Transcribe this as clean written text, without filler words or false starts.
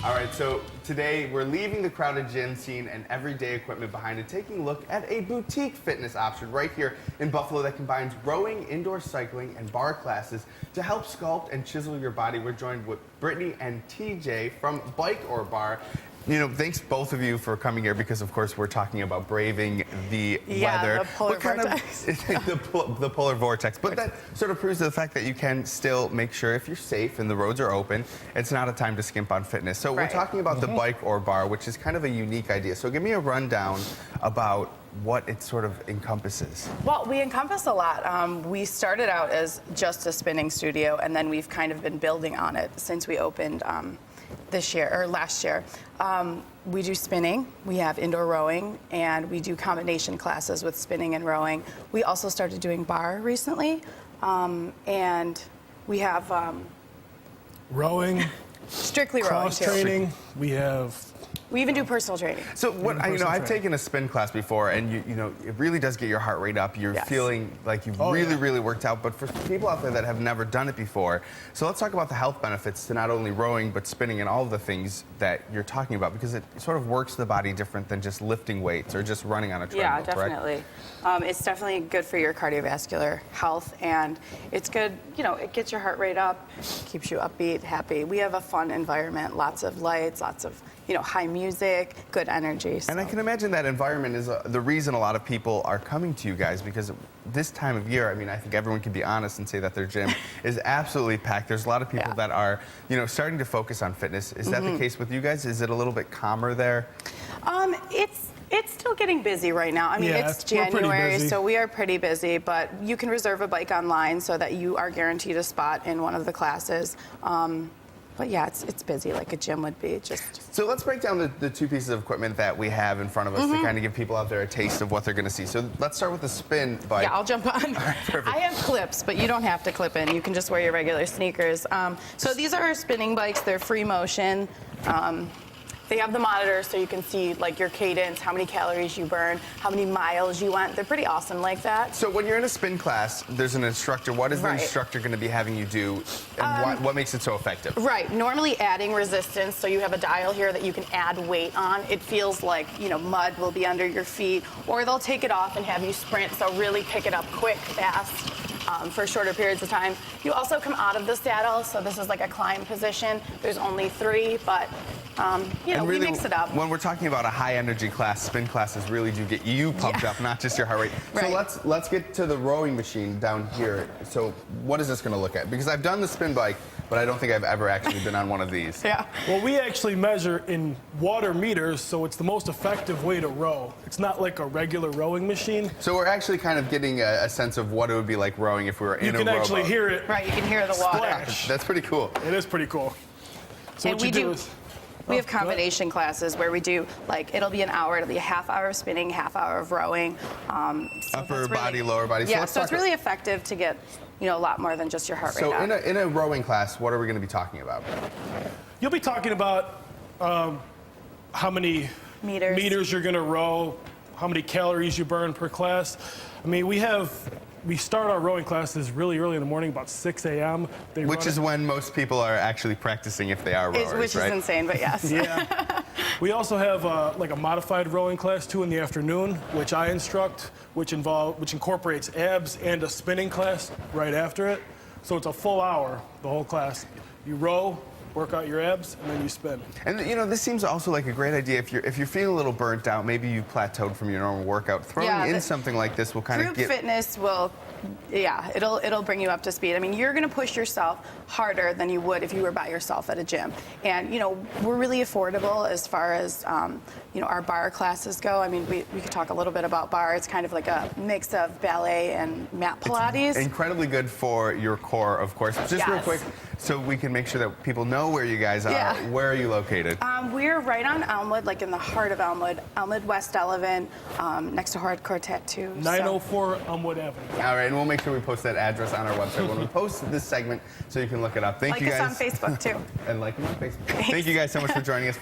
All right, so today we're leaving the crowded gym scene and everyday equipment behind and taking a look at a boutique fitness option right here in Buffalo that combines rowing, indoor cycling, and bar classes to help sculpt and chisel your body. We're joined with Brittany and TJ from Bike or Bar. You know, thanks both of you for coming here because, of course, we're talking about braving the weather. The polar vortex. The polar vortex. But that sort of proves the fact that you can still make sure if you're safe and the roads are open, it's not a time to skimp on fitness. So we're talking about the Bike or Bar, which is kind of a unique idea. So give me a rundown about what it sort of encompasses. Well, we encompass a lot. We started out as just a spinning studio, and then we've kind of been building on it since we opened this year or last year. We do spinning, we have indoor rowing, and we do combination classes with spinning and rowing. We also started doing bar recently, and we have rowing, strictly rowing cross training. We even do personal training. So what I've taken a spin class before, and you know, it really does get your heart rate up. You're feeling like you've really worked out. But for people out there that have never done it before, so let's talk about the health benefits to not only rowing but spinning and all of the things that you're talking about, because it sort of works the body different than just lifting weights or just running on a treadmill. Yeah, definitely. It's definitely good for your cardiovascular health, and it's good. You know, it gets your heart rate up, keeps you upbeat, happy. We have a fun environment, lots of lights, lots of high music, good energy. So. And I can imagine that environment is the reason a lot of people are coming to you guys, because this time of year, I mean, I think everyone can be honest and say that their gym is absolutely packed. There's a lot of people that are, starting to focus on fitness. Is that the case with you guys? Is it a little bit calmer there? It's still getting busy right now. I mean, it's January, so we are pretty busy, but you can reserve a bike online so that you are guaranteed a spot in one of the classes. But yeah, it's busy like a gym would be. So let's break down the two pieces of equipment that we have in front of us to kind of give people out there a taste of what they're going to see. So let's start with the spin bike. Yeah, I'll jump on. All right, perfect. I have clips, but you don't have to clip in. You can just wear your regular sneakers. So these are our spinning bikes. They're free motion. They have the monitor so you can see like your cadence, how many calories you burn, how many miles you went. They're pretty awesome like that. So when you're in a spin class, there's an instructor. What is the instructor going to be having you do, and what makes it so effective? Right. Normally adding resistance, so you have a dial here that you can add weight on. It feels like, mud will be under your feet, or they'll take it off and have you sprint, so really pick it up quick, fast. For shorter periods of time. You also come out of the saddle, so this is like a climb position. There's only 3, but really, we mix it up. When we're talking about a high energy class, spin classes really do get you pumped up, not just your heart rate. So let's get to the rowing machine down here. So what is this going to look at? Because I've done the spin bike, but I don't think I've ever actually been on one of these. Well, we actually measure in water meters, so it's the most effective way to row. It's not like a regular rowing machine. So we're actually kind of getting a sense of what it would be like rowing if we were in a rowboat. You can actually hear it. Right, you can hear the water. Splash. That's pretty cool. It is pretty cool. So and what you do is... We have combination classes where we do, it'll be an hour, it'll be a half hour of spinning, half hour of rowing. Upper body, lower body. Yeah, so it's really effective to get, a lot more than just your heart rate up. So in a rowing class, what are we going to be talking about? You'll be talking about how many meters you're going to row, how many calories you burn per class. I mean, we start our rowing classes really early in the morning, about 6 a.m. Which is when most people are actually practicing if they are rowers, which is insane, but yes. Yeah. We also have like a modified rowing class too in the afternoon, which I instruct, which incorporates abs and a spinning class right after it. So it's a full hour, the whole class. You row, work out your abs, and then you spin. And this seems also like a great idea if you're feeling a little burnt out, maybe you've plateaued from your normal workout. Throwing in something like this will kind of group fitness will, it'll bring you up to speed. I mean, you're going to push yourself harder than you would if you were by yourself at a gym. And we're really affordable as far as our bar classes go. I mean, we could talk a little bit about bar. It's kind of like a mix of ballet and mat Pilates. It's incredibly good for your core, of course. Just real quick, so we can make sure that people know where you guys are. Where are you located? We're right on Elmwood, like in the heart of Elmwood, West Delavan, next to Hardcore Tattoo. 904 Elmwood Avenue. All right, and we'll make sure we post that address on our website when we post this segment so you can look it up. Thank you guys. Like us on Facebook, too. And like them on Facebook. Thank you guys so much for joining us.